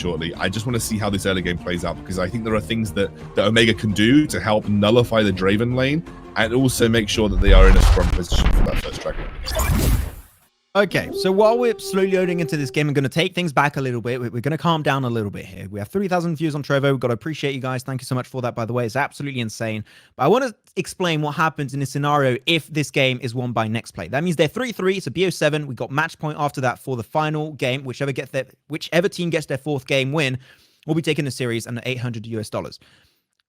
shortly. I just want to see how this early game plays out, because I think there are things that Omega can do to help nullify the Draven lane and also make sure that they are in a strong position for that first dragon. Okay, so while we're slowly loading into this game, I'm going to take things back a little bit. We're going to calm down a little bit here. We have 3,000 views on Trovo. We've got to appreciate you guys. Thank you so much for that, by the way. It's absolutely insane. But I want to explain what happens in a scenario if this game is won by Nexplay. That means they're 3-3. It's a BO7. We got match point after that for the final game. Whichever team gets their 4th game win will be taking the series and $800 US.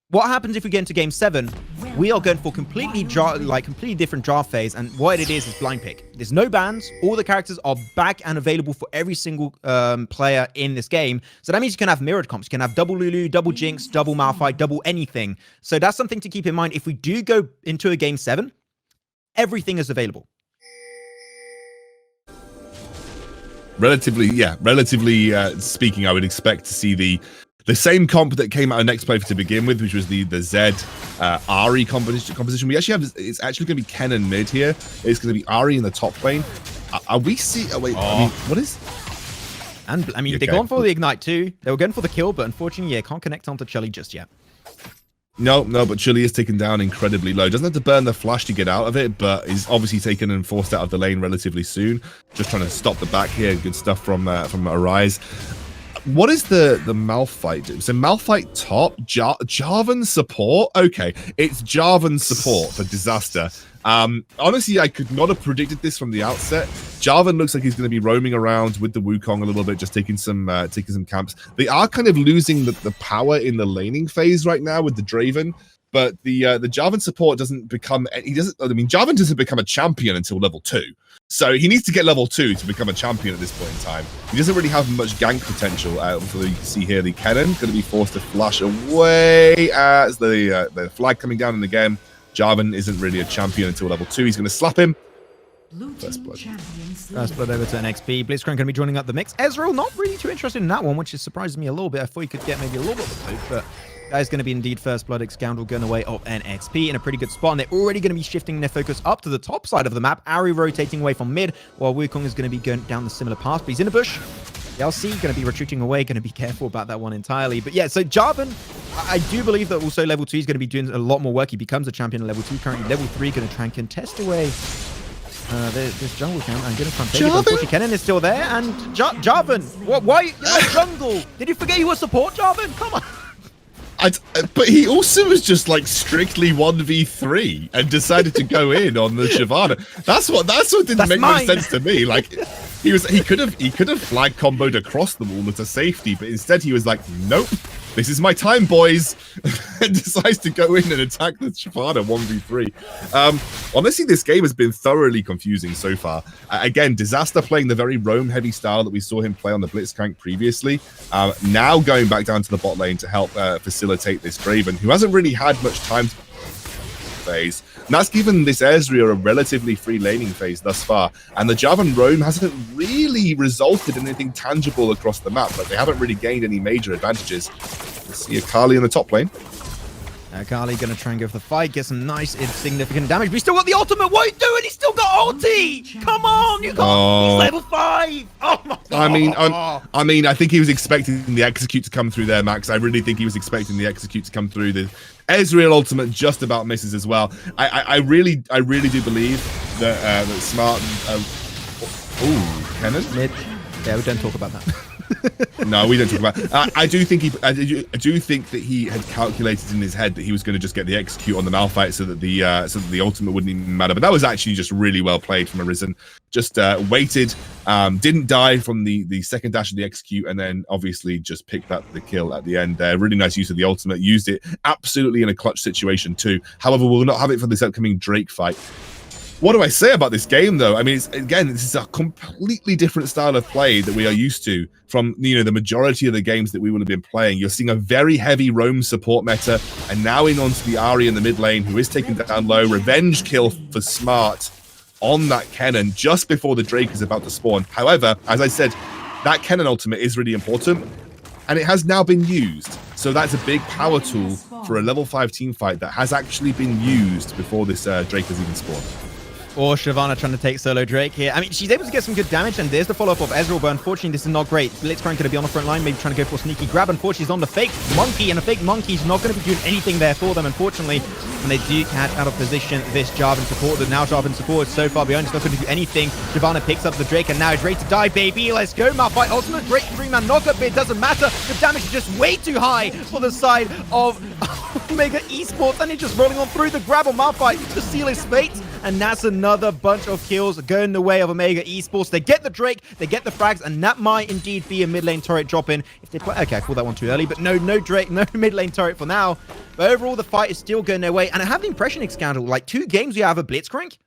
What happens if we get into game 7? We are going for completely different draft phase, and what it is blind pick. There's no bans. All the characters are back and available for every single player in this game. So that means you can have mirrored comps. You can have double Lulu, double Jinx, double Malphite, double anything. So that's something to keep in mind. If we do go into a game 7, everything is available. Relatively speaking, I would expect to see the same comp that came out of Nexplay to begin with, which was the Zed Ahri composition. We actually have, it's actually going to be Kennen mid here. It's going to be Ahri in the top lane. Are we see? Oh wait, I mean, what is? And I mean, they're going for the ignite too. They were going for the kill, but unfortunately, can't connect onto Chili just yet. No, but Chili is taken down incredibly low. Doesn't have to burn the flash to get out of it, but is obviously taken and forced out of the lane relatively soon. Just trying to stop the back here. Good stuff from Arise. What is the Malphite do? So Malphite top, Jarvan support? Okay, it's Jarvan support for Disaster. Honestly, I could not have predicted this from the outset. Jarvan looks like he's going to be roaming around with the Wukong a little bit, just taking some camps. They are kind of losing the power in the laning phase right now with the Draven. But the Jarvan support doesn't become, Jarvan doesn't become a champion until level 2. So he needs to get level 2 to become a champion at this point in time. He doesn't really have much gank potential. So you can see here the Kennen going to be forced to flash away as the flag coming down in the game. Jarvan isn't really a champion until level 2. He's going to slap him. First blood. First blood over to NXP. Blitzcrank going to be joining up the mix. Ezreal not really too interested in that one, which is surprising me a little bit. I thought he could get maybe a little bit of a poke, but that is going to be indeed first blood. Scoundrel going away of NXP in a pretty good spot, and they're already going to be shifting their focus up to the top side of the map. Ahri rotating away from mid, while Wukong is going to be going down the similar path, but he's in a bush. The LC going to be retreating away, going to be careful about that one entirely. But yeah, so Jarvan, I do believe that also level 2 is going to be doing a lot more work. He becomes a champion at level 2. Currently level 3, going to try and contest away this jungle camp. I'm going to try and take it. Unfortunately, Kennen is still there, and Jarvan, why you're not jungle? Did you forget you were support, Jarvan? Come on. But he also was just like strictly 1v3 and decided to go in on the Shyvana. That's what didn't make much sense to me. Like he could have flag comboed across the wall as a safety, but instead he was like, nope, this is my time, boys, and decides to go in and attack the Shyvana 1v3. Honestly, this game has been thoroughly confusing so far. Again, Disaster playing the very roam-heavy style that we saw him play on the Blitzcrank previously. Now going back down to the bot lane to help facilitate this Draven, who hasn't really had much time to phase. And that's given this Ezreal a relatively free laning phase thus far. And the Jarvan roam hasn't really resulted in anything tangible across the map. Like, they haven't really gained any major advantages. Let's see akali in the top lane. Akali going to try and go for the fight, get some nice, insignificant damage. But he's still got the ultimate. What are you doing? He's still got ulti. Come on, you got he's level 5. Oh my God. I mean, I think he was expecting the execute to come through there, Max. I really think he was expecting the execute to come through. The Ezreal ultimate just about misses as well. I really do believe that smart. Kennen. Mid. Yeah, we don't talk about that. No, we don't talk about. I do think that he had calculated in his head that he was going to just get the execute on the Malphite so that the ultimate wouldn't even matter. But that was actually just really well played from Arisen. Just waited, didn't die from the second dash of the execute, and then obviously just picked up the kill at the end there. Really nice use of the ultimate. Used it absolutely in a clutch situation too. However, we'll not have it for this upcoming Drake fight. What do I say about this game, though? I mean, this is a completely different style of play that we are used to from, the majority of the games that we will have been playing. You're seeing a very heavy roam support meta, and now in onto the Ahri in the mid lane, who is taken down low. Revenge kill for Smart on that Kennen just before the Drake is about to spawn. However, as I said, that Kennen ultimate is really important, and it has now been used. So that's a big power tool for a level 5 team fight that has actually been used before this Drake has even spawned. Or Shyvana trying to take solo Drake here. I mean, she's able to get some good damage, and there's the follow-up of Ezreal, but unfortunately, this is not great. Blitzcrank going to be on the front line, maybe trying to go for a sneaky grab. Unfortunately, he's on the fake monkey, and a fake monkey's not going to be doing anything there for them, unfortunately. And they do catch out of position this Jarvan support, but now Jarvan support is so far behind, it's not going to do anything. Shyvana picks up the Drake, and now he's ready to die, baby. Let's go, Malphite. Ultimate Drake 3-man knockup, but it doesn't matter. The damage is just way too high for the side of Omega Esports, and he's just rolling on through the grab on Malphite to seal his fate. And that's another bunch of kills going the way of Omega Esports. They get the Drake, they get the frags, and that might indeed be a mid lane turret drop in. If they play, okay, I called that one too early, but no Drake, no mid lane turret for now. But overall, the fight is still going their way. And I have the impression, Excandal, like 2 games you have a Blitzcrank,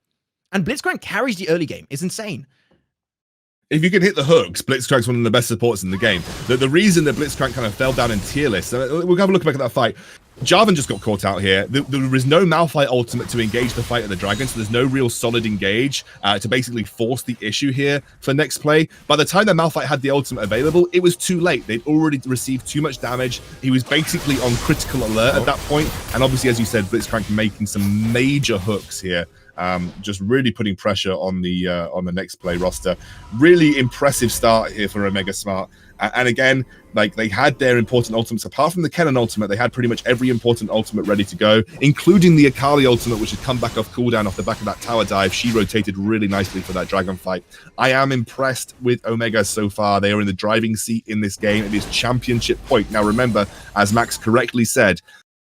and Blitzcrank carries the early game. It's insane. If you can hit the hooks, Blitzcrank's one of the best supports in the game. The reason that Blitzcrank kind of fell down in tier list, we'll have a look back at that fight. Jarvan just got caught out here. There is no Malphite ultimate to engage the fight of the dragon, so there's no real solid engage to basically force the issue here for Nexplay. By the time that Malphite had the ultimate available, it was too late. They'd already received too much damage. He was basically on critical alert at that point, and obviously, as you said, Blitzcrank making some major hooks here. Just really putting pressure on the Nexplay roster. Really impressive start here for Omega Smart. And again, like, they had their important ultimates. Apart from the Kennen ultimate, they had pretty much every important ultimate ready to go, including the Akali ultimate, which had come back off cooldown off the back of that tower dive. She rotated really nicely for that dragon fight. I am impressed with Omega so far. They are in the driving seat in this game. It is championship point. Now remember, as Max correctly said,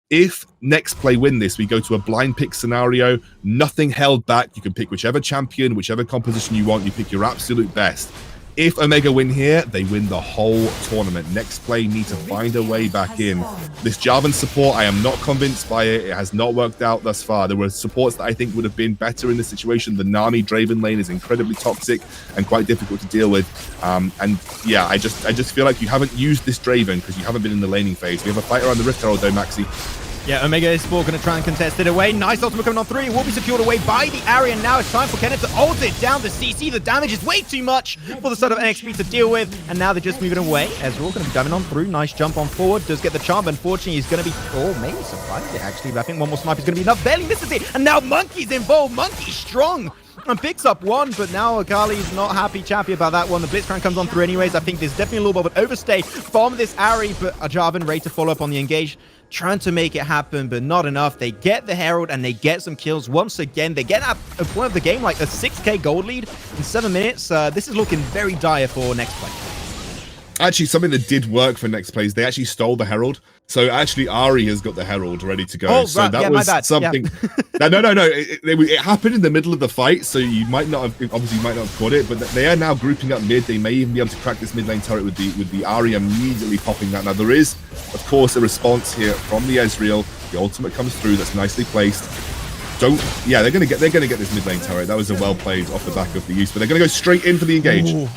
if Nexplay win this, we go to a blind pick scenario, nothing held back. You can pick whichever champion, whichever composition you want. You pick your absolute best. If Omega win here, they win the whole tournament. Nexplay need to find a way back in. This Jarvan support, I am not convinced by it. It has not worked out thus far. There were supports that I think would have been better in this situation. The Nami Draven lane is incredibly toxic and quite difficult to deal with. And yeah, I just feel like you haven't used this Draven because you haven't been in the laning phase. We have a fight around the Rift Herald though, Maxi. Yeah, Omega Esports going to try and contest it away. Nice ultimate coming on 3. It will be secured away by the ahri, and now it's time for Kennen to ult it down the CC. The damage is way too much for the side of NXP to deal with, and now they're just moving away. Ezreal going to be diving on through. Nice jump on forward. Does get the charm, but unfortunately he's going to be... Oh, maybe surprised it actually, but I think one more snipe is going to be enough. Barely misses it, and now Monkey's involved. Monkey's strong and picks up one, but now Akali's not chappy about that one. The Blitzcrank comes on through anyways. I think there's definitely a little bit of an overstay from this ahri, but Jarvan ready to follow up on the engage. Trying to make it happen, but not enough. They get the Herald and they get some kills once again. They get at a point of the game like a 6k gold lead in 7 minutes. This is looking very dire for Nexplay. Actually, something that did work for Nexplay is they actually stole the Herald. So actually, ahri has got the Herald ready to go. Oh, so right. that was something. Yeah. No. It happened in the middle of the fight, so you might not have, obviously, you might not have caught it. But they are now grouping up mid. They may even be able to crack this mid lane turret with the ahri immediately popping that. Now there is, of course, a response here from the Ezreal. The ultimate comes through. That's nicely placed. Yeah, they're gonna get this mid lane turret. That was a well played off the back of the use, but they're gonna go straight in for the engage. Ooh.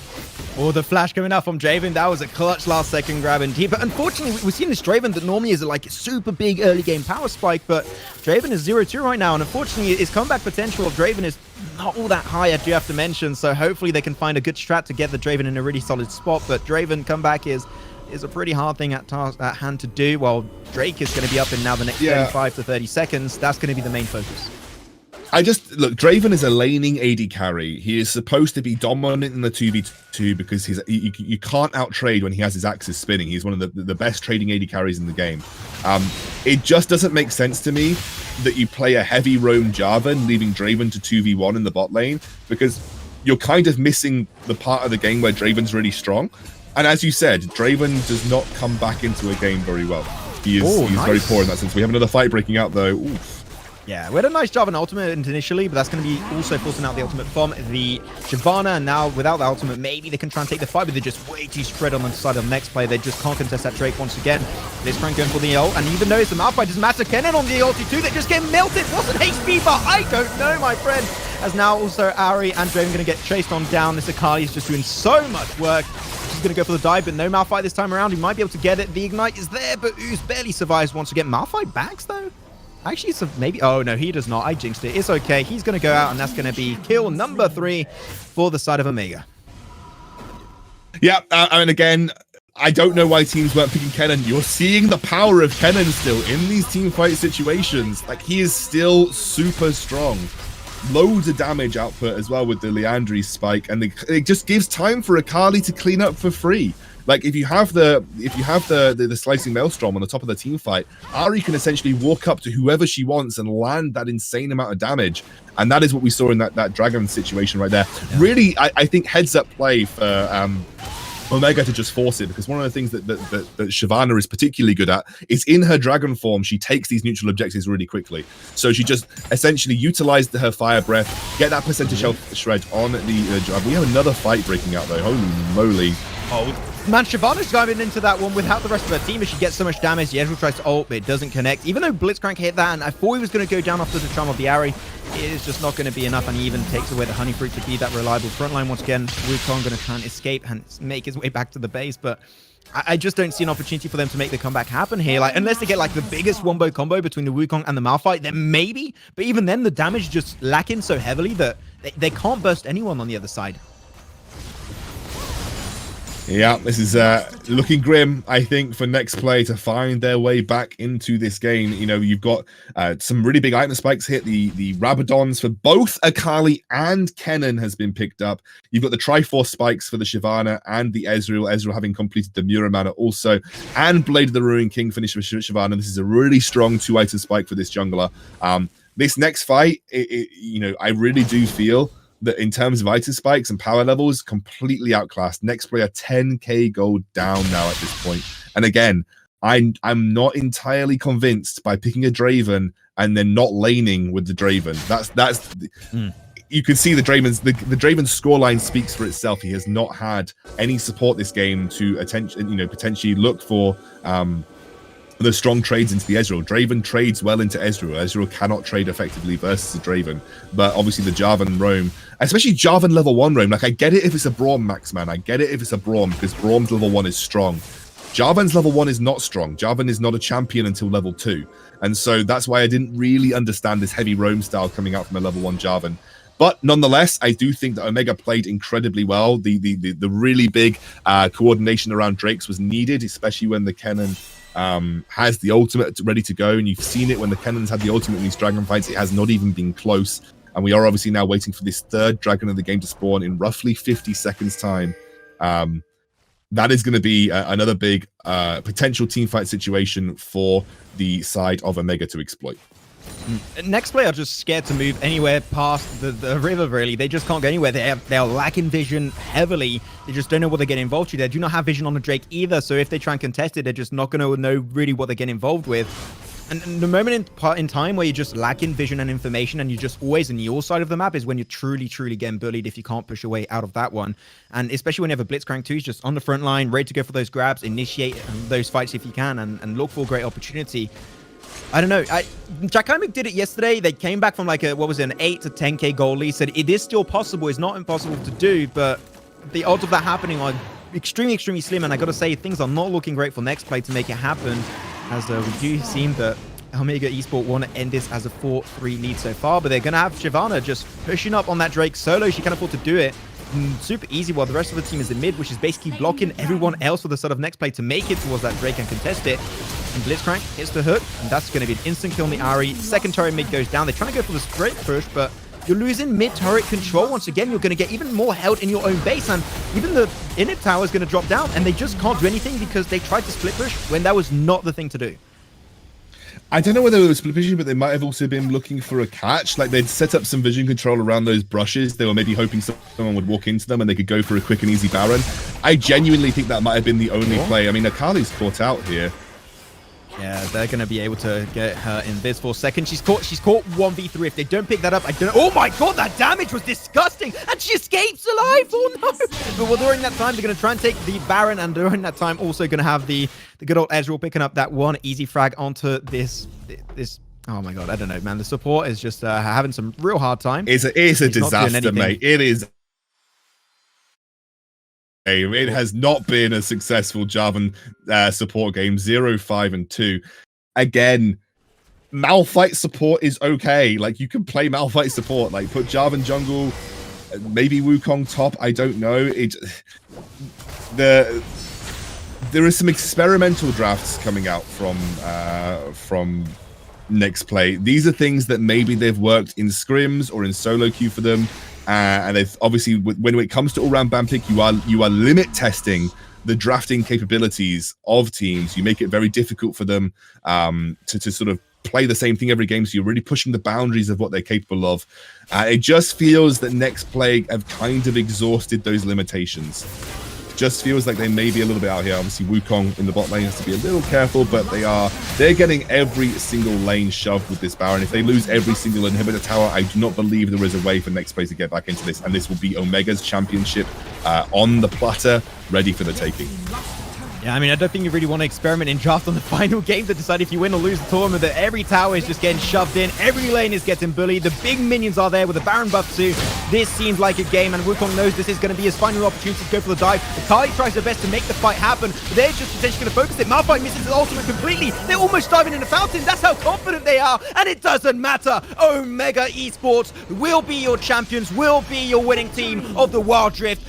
Oh, the flash coming out from Draven. That was a clutch last second grab indeed. But unfortunately, we've seen this Draven that normally is like a super big early game power spike, but Draven is 0-2 right now. And unfortunately, his comeback potential of Draven is not all that high, I do have to mention. So hopefully they can find a good strat to get the Draven in a really solid spot. But Draven comeback is a pretty hard thing at hand to do, while Drake is going to be up in now the next 35 to 30 seconds. That's going to be the main focus. Look, Draven is a laning AD carry. He is supposed to be dominant in the 2v2 because you can't out-trade when he has his axes spinning. He's one of the best trading AD carries in the game. It just doesn't make sense to me that you play a heavy roam Jarvan, leaving Draven to 2v1 in the bot lane, because you're kind of missing the part of the game where Draven's really strong. And as you said, Draven does not come back into a game very well. He's nice. Very poor in that sense. We have another fight breaking out, though. Oof. Yeah, we had a nice job on ultimate initially, but that's going to be also forcing out the ultimate from the Shyvana, and now without the ultimate, maybe they can try and take the fight, but they're just way too spread on the side of Nexplay. They just can't contest that Drake once again. Blitzcrank going for the ult, and even though it's a Malphite, doesn't matter. Kennen on the ulti too, they just get melted. What's an HP bar? I don't know, my friend. As now also ahri and Draven going to get chased on down. This Akali is just doing so much work. She's going to go for the dive, but no Malphite this time around. He might be able to get it. The ignite is there, but Ooze barely survives once again. Malphite backs though? Actually, it's maybe... Oh, no, he does not. I jinxed it. It's okay. He's going to go out, and that's going to be kill number 3 for the side of Omega. Yeah, and again, I don't know why teams weren't picking Kennen. You're seeing the power of Kennen still in these team fight situations. Like, he is still super strong. loads of damage output as well with the Leandri spike, and it just gives time for Akali to clean up for free. Like if you have the slicing maelstrom on the top of the team fight, Ahri can essentially walk up to whoever she wants and land that insane amount of damage, and that is what we saw in that dragon situation right there. Yeah. Really, I think heads up play for Omega to just force it, because one of the things that Shyvana is particularly good at is in her dragon form, she takes these neutral objectives really quickly. So she just essentially utilized her fire breath, get that percentage health shred on the dragon. We have another fight breaking out though. Holy moly. Oh, man, Shyvana's diving into that one without the rest of her team as she gets so much damage. The Ezreal tries to ult, but it doesn't connect. Even though Blitzcrank hit that, and I thought he was going to go down after the charm of the Ahri, it is just not going to be enough, and he even takes away the honey fruit to be that reliable frontline once again. Wukong going to try and escape and make his way back to the base, but I just don't see an opportunity for them to make the comeback happen here. Like, unless they get like the biggest wombo combo between the Wukong and the Malphite, then maybe. But even then, the damage just lacking so heavily that they can't burst anyone on the other side. Yeah, this is looking grim, I think, for Nexplay to find their way back into this game. You know, you've got some really big item spikes hit. The Rabadons for both Akali and Kennen has been picked up. You've got the Triforce spikes for the Shyvana and the Ezreal. Ezreal having completed the Muramana also. And Blade of the Ruined King finished for Shyvana. This is a really strong 2-item spike for this jungler. This next fight, you know, I really do feel that in terms of item spikes and power levels, completely outclassed. Nexplay are 10k gold down now at this point. And again, I'm not entirely convinced by picking a Draven and then not laning with the Draven. You can see the Draven's scoreline speaks for itself. He has not had any support this game to potentially look for the strong trades into the Ezreal. Draven trades well into Ezreal. Ezreal cannot trade effectively versus a Draven. But obviously the Jarvan roam, especially Jarvan level 1 roam, like I get it if it's a Braum max man. I get it if it's a Braum, because Braum's level 1 is strong. Jarvan's level 1 is not strong. Jarvan is not a champion until level 2. And so that's why I didn't really understand this heavy roam style coming out from a level 1 Jarvan. But nonetheless, I do think that Omega played incredibly well. The really big coordination around Drakes was needed, especially when the Kennen has the ultimate ready to go, and you've seen it when the Kennens had the ultimate in these dragon fights. It has not even been close, and we are obviously now waiting for this third dragon of the game to spawn in roughly 50 seconds time. That is going to be another big potential team fight situation for the side of Omega to exploit. Nexplay are just scared to move anywhere past the river, really. They just can't go anywhere. They are lacking vision heavily. They just don't know what they're getting involved with. They do not have vision on the Drake either, so if they try and contest it, they're just not going to know really what they get involved with. And the moment in time where you're just lacking vision and information, and you're just always in your side of the map, is when you're truly getting bullied if you can't push your way out of that one. And especially when you have a Blitzcrank too, he's just on the front line, ready to go for those grabs, initiate those fights if you can, and look for a great opportunity. I don't know. Jakimic did it yesterday. They came back from like an 8 to 10k goal lead. Said it is still possible. It's not impossible to do, but the odds of that happening are extremely slim. And I got to say, things are not looking great for Nexplay to make it happen, as we do seem that Omega Esports want to end this as a 4-3 lead so far. But they're going to have Shyvana just pushing up on that Drake solo. She can afford to do it super easy, while the rest of the team is in mid, which is basically blocking everyone else for the side of Nexplay to make it towards that Drake and contest it. And Blitzcrank hits the hook, and that's going to be an instant kill on the Ahri. Second turret mid goes down. They're trying to go for the straight push, but you're losing mid turret control. Once again, you're going to get even more held in your own base, and even the inhib tower is going to drop down, and they just can't do anything because they tried to split push when that was not the thing to do. I don't know whether it was split pushing, but they might have also been looking for a catch. Like, they'd set up some vision control around those brushes. They were maybe hoping someone would walk into them and they could go for a quick and easy Baron. I genuinely think that might have been the only play. I mean, Akali's caught out here. Yeah, they're going to be able to get her in this for a second. She's caught 1v3. If they don't pick that up, I don't know. Oh my god, that damage was disgusting. And she escapes alive. Oh no. But during that time, they're going to try and take the Baron. And during that time, also going to have the good old Ezreal picking up that one easy frag onto this. Oh my god, I don't know, man. The support is just having some real hard time. It's a disaster, mate. It is. It has not been a successful Jarvan support game. 0, 5, and 2. Again, Malphite support is okay. Like, you can play Malphite support. Like, put Jarvan jungle, maybe Wukong top. I don't know. There are some experimental drafts coming out from Nexplay. These are things that maybe they've worked in scrims or in solo queue for them, and they've obviously, when it comes to all-round ban pick, you are limit testing the drafting capabilities of teams. You make it very difficult for them to sort of play the same thing every game, so you're really pushing the boundaries of what they're capable of. It just feels that Nexplay have kind of exhausted those limitations. Just feels like they may be a little bit out here. Obviously, Wukong in the bot lane has to be a little careful, but they're getting every single lane shoved with this Baron. If they lose every single inhibitor tower, I do not believe there is a way for Nexplay to get back into this, and this will be Omega's championship on the platter, ready for the taking. Yeah, I mean, I don't think you really want to experiment in draft on the final game to decide if you win or lose the tournament, that every tower is just getting shoved in, every lane is getting bullied, the big minions are there with the Baron buff too. This seems like a game, and Wukong knows this is going to be his final opportunity to go for the dive. Akali tries their best to make the fight happen, but they're just potentially going to focus it. Malphite misses his ultimate completely. They're almost diving in the fountain. That's how confident they are, and it doesn't matter. Omega Esports will be your champions, will be your winning team of the Wildrift.